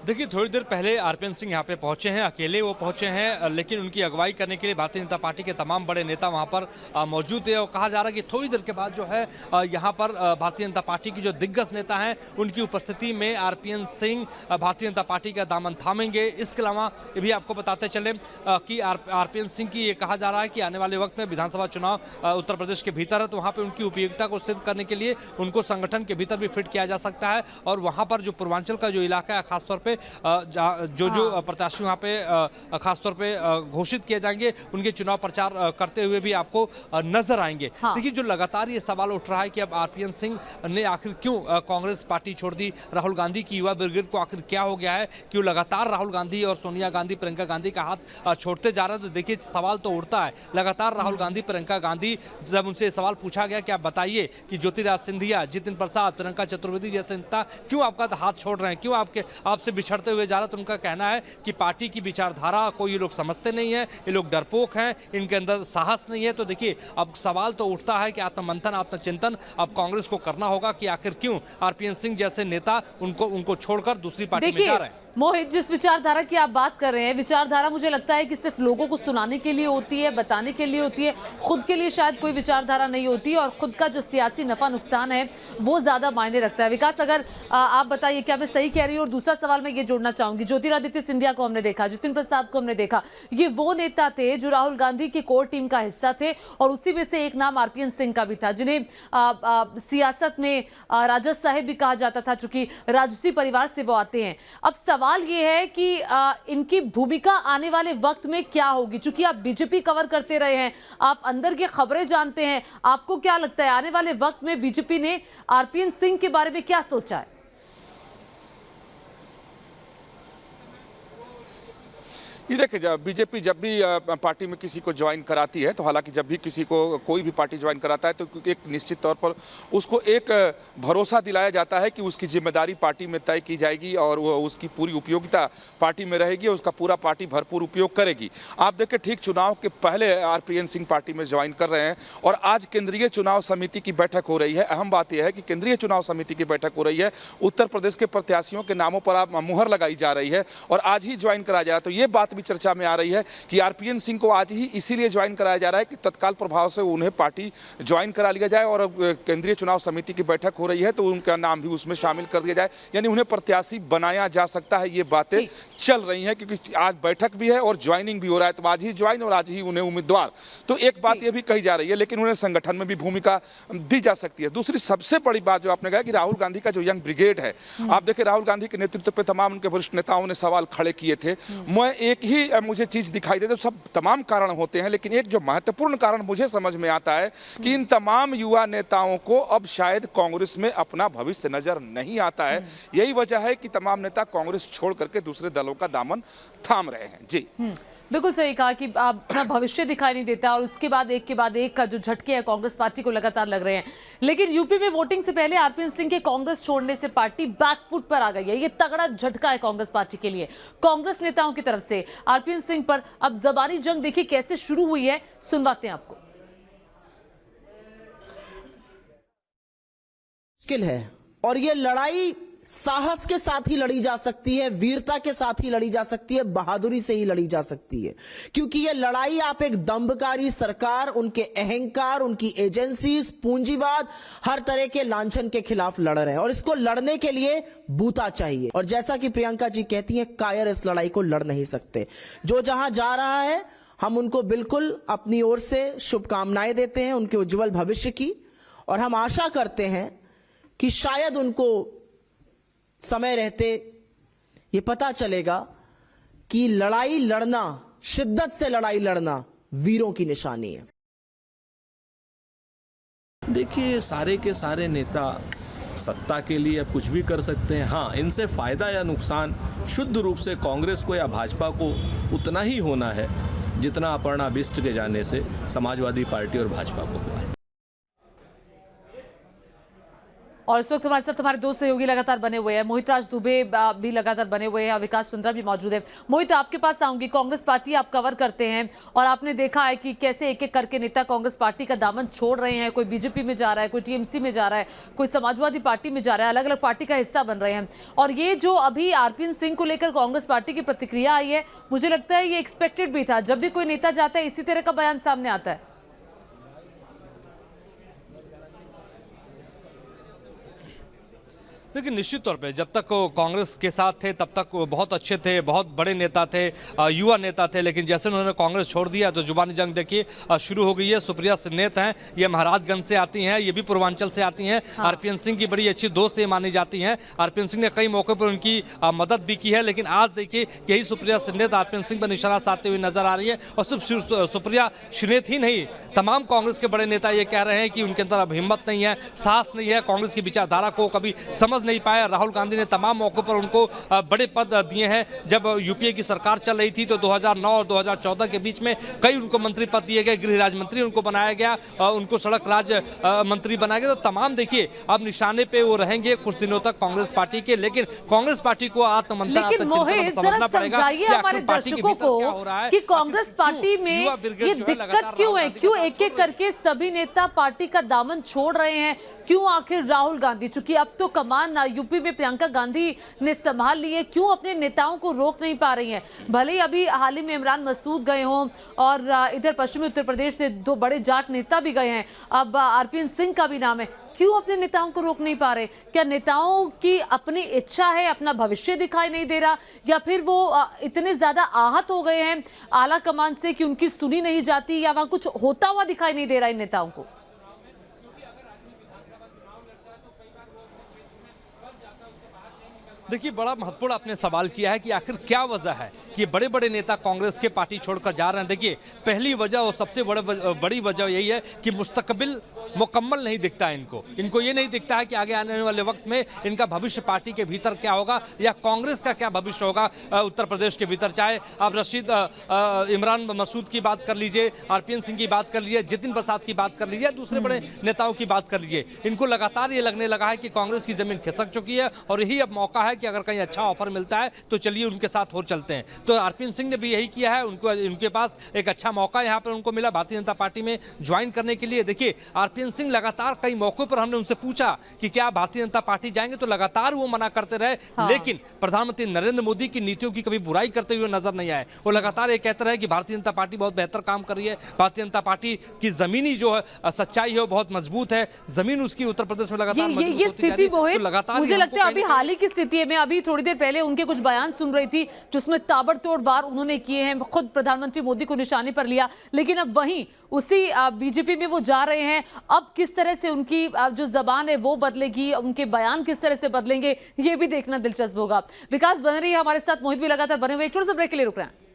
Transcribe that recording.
देखिए, थोड़ी देर पहले आरपीएन सिंह यहाँ पे पहुंचे हैं, अकेले वो पहुंचे हैं, लेकिन उनकी अगुवाई करने के लिए भारतीय जनता पार्टी के तमाम बड़े नेता वहां पर मौजूद है। और कहा जा रहा है कि थोड़ी देर के बाद जो है यहाँ पर भारतीय जनता पार्टी की जो दिग्गज नेता हैं उनकी उपस्थिति में आरपीएन सिंह भारतीय जनता पार्टी का दामन थामेंगे। इसके अलावा ये भी आपको बताते चले कि आरपीएन सिंह की ये कहा जा रहा है कि आने वाले वक्त में विधानसभा चुनाव उत्तर प्रदेश के भीतर है, तो वहाँ पर उनकी उपयोगिता को सिद्ध करने के लिए उनको संगठन के भीतर भी फिट किया जा सकता है। और वहाँ पर जो पूर्वांचल का जो इलाका है, खासतौर पर जो प्रत्याशी वहाँ पे खासतौर पे घोषित किए जाएंगे, उनके चुनाव प्रचार करते हुए भी आपको नजर आएंगे। देखिए, जो लगातार ये सवाल उठ रहा है कि अब आरपीएन सिंह ने आखिर क्यों कांग्रेस पार्टी छोड़ दी, राहुल गांधी की युवा ब्रिगेड को आखिर क्या हो गया है कि वो लगातार राहुल गांधी और सोनिया गांधी, प्रियंका गांधी का हाथ छोड़ते जा रहे हैं। तो देखिए, सवाल तो उठता है लगातार। राहुल गांधी, प्रियंका गांधी, जब उनसे सवाल पूछा गया कि आप बताइए कि ज्योतिरादित्य सिंधिया, जितिन प्रसाद, प्रियंका चतुर्वेदी जैसे नेता क्यों आपका हाथ छोड़ रहे हैं, क्यों आपसे बिछड़ते हुए जा रहा है, तो उनका कहना है कि पार्टी की विचारधारा को ये लोग समझते नहीं है, ये लोग डरपोक हैं, इनके अंदर साहस नहीं है। तो देखिए, अब सवाल तो उठता है कि आत्ममंथन, आत्मचिंतन अब कांग्रेस को करना होगा कि आखिर क्यों आरपीएन सिंह जैसे नेता उनको छोड़कर दूसरी पार्टी में जा रहे हैं। मोहित, जिस विचारधारा की आप बात कर रहे हैं, विचारधारा मुझे लगता है कि सिर्फ लोगों को सुनाने के लिए होती है, बताने के लिए होती है, खुद के लिए शायद कोई विचारधारा नहीं होती, और खुद का जो सियासी नफा नुकसान है वो ज्यादा मायने रखता है। विकास, अगर आप बताइए क्या मैं सही कह रही हूँ? और दूसरा सवाल मैं ये जोड़ना चाहूंगी, ज्योतिरादित्य सिंधिया को हमने देखा, जितिन प्रसाद को हमने देखा, ये वो नेता थे जो राहुल गांधी की कोर टीम का हिस्सा थे, और उसी में से एक नाम आरपीएन सिंह का भी था, जिन्हें सियासत में राजद साहेब भी कहा जाता था, चूंकि राजसी परिवार से वो आते हैं। अब सवाल ये है कि इनकी भूमिका आने वाले वक्त में क्या होगी? चूंकि आप बीजेपी कवर करते रहे हैं, आप अंदर की खबरें जानते हैं, आपको क्या लगता है आने वाले वक्त में बीजेपी ने आरपीएन सिंह के बारे में क्या सोचा है? ये देखिए, बीजेपी जब भी पार्टी में किसी को ज्वाइन कराती है, तो हालांकि जब भी किसी को कोई भी पार्टी ज्वाइन कराता है तो एक निश्चित तौर पर उसको एक भरोसा दिलाया जाता है कि उसकी जिम्मेदारी पार्टी में तय की जाएगी और वो उसकी पूरी उपयोगिता पार्टी में रहेगी, उसका पूरा पार्टी भरपूर उपयोग करेगी। आप देखिए, ठीक चुनाव के पहले आरपीएन सिंह पार्टी में ज्वाइन कर रहे हैं और आज केंद्रीय चुनाव समिति की बैठक हो रही है। अहम बात यह है कि केंद्रीय चुनाव समिति की बैठक हो रही है, उत्तर प्रदेश के प्रत्याशियों के नामों पर आप मुहर लगाई जा रही है और आज ही ज्वाइन कराया जा रहा है। तो ये बात चर्चा में आ रही है कि आरपीएन सिंह को आज ही इसीलिए ज्वाइन कराया जा रहा है कि तत्काल प्रभाव से उन्हें पार्टी ज्वाइन करा लिया जाए, और केंद्रीय चुनाव समिति की बैठक हो रही है तो उनका नाम भी उसमें शामिल कर दिया जाए, यानी उन्हें प्रत्याशी बनाया जा सकता है। ये बातें चल रही हैं क्योंकि आज बैठक भी है और ज्वाइनिंग भी हो रहा है, तो आज ही ज्वाइन और आज ही उन्हें उम्मीदवार। तो एक बात यह भी कही जा रही है, लेकिन उन्हें संगठन में भी भूमिका दी जा सकती है। दूसरी सबसे बड़ी बात जो आपने कहा कि राहुल गांधी का जो यंग ब्रिगेड है, आप देखिए राहुल गांधी के नेतृत्व पे तमाम उनके वरिष्ठ नेताओं ने सवाल खड़े किए थे। मैं एक ही मुझे चीज दिखाई देती, सब तमाम कारण होते हैं, लेकिन एक जो महत्वपूर्ण कारण मुझे समझ में आता है कि इन तमाम युवा नेताओं को अब शायद कांग्रेस में अपना भविष्य नजर नहीं आता है। यही वजह है कि तमाम नेता कांग्रेस छोड़ करके दूसरे दलों का दामन थाम रहे हैं। जी बिल्कुल सही कहा कि अपना भविष्य दिखाई नहीं देता, और उसके बाद एक के बाद एक का जो झटके है कांग्रेस पार्टी को लगातार लग रहे हैं। लेकिन यूपी में वोटिंग से पहले आरपीएन सिंह के कांग्रेस छोड़ने से पार्टी बैकफुट पर आ गई है। ये तगड़ा झटका है कांग्रेस पार्टी के लिए, कांग्रेस नेताओं की तरफ से आरपीएन सिंह पर। अब जबानी जंग देखिए कैसे शुरू हुई है, सुनवाते हैं आपको। मुश्किल है और ये लड़ाई साहस के साथ ही लड़ी जा सकती है, वीरता के साथ ही लड़ी जा सकती है, बहादुरी से ही लड़ी जा सकती है, क्योंकि ये लड़ाई आप एक दंभकारी सरकार, उनके अहंकार, उनकी एजेंसीज, पूंजीवाद, हर तरह के लांछन के खिलाफ लड़ रहे हैं, और इसको लड़ने के लिए बूता चाहिए। और जैसा कि प्रियंका जी कहती हैं, कायर इस लड़ाई को लड़ नहीं सकते। जो जहां जा रहा है, हम उनको बिल्कुल अपनी ओर से शुभकामनाएं देते हैं उनके उज्जवल भविष्य की, और हम आशा करते हैं कि शायद उनको समय रहते ये पता चलेगा कि लड़ाई लड़ना, शिद्दत से लड़ाई लड़ना वीरों की निशानी है। देखिए, सारे के सारे नेता सत्ता के लिए अब कुछ भी कर सकते हैं। हाँ, इनसे फायदा या नुकसान शुद्ध रूप से कांग्रेस को या भाजपा को उतना ही होना है जितना अपर्णा बिष्ट के जाने से समाजवादी पार्टी और भाजपा को हुआ है। और इस वक्त हमारे साथ हमारे दो सहयोगी लगातार बने हुए हैं। मोहित राज दुबे भी लगातार बने हुए हैं और विकास चंद्रा भी मौजूद है। मोहित, आपके पास आऊंगी। कांग्रेस पार्टी आप कवर करते हैं और आपने देखा है कि कैसे एक एक करके नेता कांग्रेस पार्टी का दामन छोड़ रहे हैं। कोई बीजेपी में जा रहा है, कोई टीएमसी में जा रहा है, कोई समाजवादी पार्टी में जा रहा है, अलग अलग पार्टी का हिस्सा बन रहे हैं। और ये जो अभी आरपीएन सिंह को लेकर कांग्रेस पार्टी की प्रतिक्रिया आई है, मुझे लगता है ये एक्सपेक्टेड भी था। जब भी कोई नेता जाता है इसी तरह का बयान सामने आता है। लेकिन निश्चित तौर पे जब तक वो कांग्रेस के साथ थे तब तक वो बहुत अच्छे थे, बहुत बड़े नेता थे, युवा नेता थे। लेकिन जैसे उन्होंने कांग्रेस छोड़ दिया तो जुबानी जंग देखिए शुरू हो गई है। सुप्रिया सिन्नेत हैं, ये महाराजगंज से आती हैं, ये भी पूर्वांचल से आती हैं। आरपीएन सिंह की बड़ी अच्छी दोस्त ये मानी जाती हैं। आरपीएन सिंह ने कई मौके पर उनकी मदद भी की है। लेकिन आज देखिए यही सुप्रिया सिन्नेत आरपीएन सिंह पर निशाना साधते हुए नजर आ रही है। और सिर्फ सुप्रिया सिन्नेत ही नहीं, तमाम कांग्रेस के बड़े नेता ये कह रहे हैं कि उनके अंदर अब हिम्मत नहीं है, साहस नहीं है, कांग्रेस की विचारधारा को कभी समझ नहीं पाया। राहुल गांधी ने तमाम मौकों पर उनको बड़े पद दिए हैं। जब यूपीए की सरकार चल रही थी तो 2009 और 2014 के बीच में कई उनको मंत्री पद दिए गए, गृह राज्य मंत्री उनको बनाया गया, उनको सड़क राज्य मंत्री बनाया गया। तो तमाम देखिए अब निशाने पे वो रहेंगे कुछ दिनों तक कांग्रेस पार्टी के। लेकिन कांग्रेस पार्टी को आत्ममंथन, लेकिन मोहित जरा समझाइए हमारे दर्शकों को कि कांग्रेस पार्टी में ये दिक्कत क्यों है, क्यों एक एक करके सभी नेता पार्टी का दामन छोड़ रहे हैं, क्यों आखिर राहुल गांधी, चूंकि अब तो कमान यूपी में प्रियंका गांधी ने संभाल ली है, क्यों अपने नेताओं को रोक नहीं पा रही हैं? भले ही अभी हाल ही में इमरान मसूद गए हों और इधर पश्चिमी उत्तर प्रदेश से दो बड़े जाट नेता भी गए हैं, अब आरपीएन सिंह का भी नाम है, क्यों अपने नेताओं को रोक नहीं पा रहे? क्या नेताओं की अपनी इच्छा है, अपना भविष्य दिखाई नहीं दे रहा, या फिर वो इतने ज्यादा आहत हो गए हैं आला कमान से कि उनकी सुनी नहीं जाती, या वहां कुछ होता हुआ दिखाई नहीं दे रहा इन नेताओं को? देखिए बड़ा महत्वपूर्ण आपने सवाल किया है कि आखिर क्या वजह है कि बड़े बड़े नेता कांग्रेस के पार्टी छोड़कर जा रहे हैं। देखिए पहली वजह और सबसे बड़ी वजह यही है कि मुस्तकबिल मुकम्मल नहीं दिखता है इनको ये नहीं दिखता है कि आगे आने वाले वक्त में इनका भविष्य पार्टी के भीतर क्या होगा या कांग्रेस का क्या भविष्य होगा उत्तर प्रदेश के भीतर। चाहे आप इमरान मसूद की बात कर लीजिए, आरपीएन सिंह की बात कर लीजिए, जितिन प्रसाद की बात कर लीजिए, दूसरे बड़े नेताओं की बात कर लीजिए, इनको लगातार ये लगने लगा है कि कांग्रेस की जमीन खिसक चुकी है और यही अब मौका है कि अगर कहीं अच्छा ऑफर मिलता है तो चलिए उनके साथ और चलते हैं। तो आरपीएन सिंह ने भी यही किया है, उनके पास एक अच्छा मौका यहाँ पर उनको मिला भारतीय जनता पार्टी में ज्वाइन करने के लिए। देखिए आरपीएन सिंह लगातार कई मौकों पर हमने उनसे पूछा कि क्या भारतीय जनता पार्टी जाएंगे, तो लगातार वो मना करते रहे। लेकिन प्रधानमंत्री नरेंद्र मोदी की नीतियों की कभी बुराई करते हुए नजर नहीं आए। वो लगातार ये कहते रहे कि भारतीय जनता पार्टी बहुत बेहतर काम कर रही है, भारतीय जनता पार्टी की जमीनी जो है सच्चाई है वो बहुत मजबूत है, जमीन उसकी उत्तर प्रदेश में लगातार ये स्थिति मुझे लगता है अभी हाल ही की स्थिति में, अभी थोड़ी देर पहले उनके कुछ बयान सुन रही थी जिसमें ताबड़तोड़ वार उन्होंने किए हैं, खुद प्रधानमंत्री मोदी को निशाने पर लिया। लेकिन अब वहीं उसी बीजेपी में वो जा रहे हैं, अब किस तरह से उनकी जो जबान है वो बदलेगी, उनके बयान किस तरह से बदलेंगे, ये भी देखना दिलचस्प होगा। विकास बन रही है हमारे साथ, मोहित भी लगातार बने हुए। एक छोटे से ब्रेक के लिए रुक रहे हैं।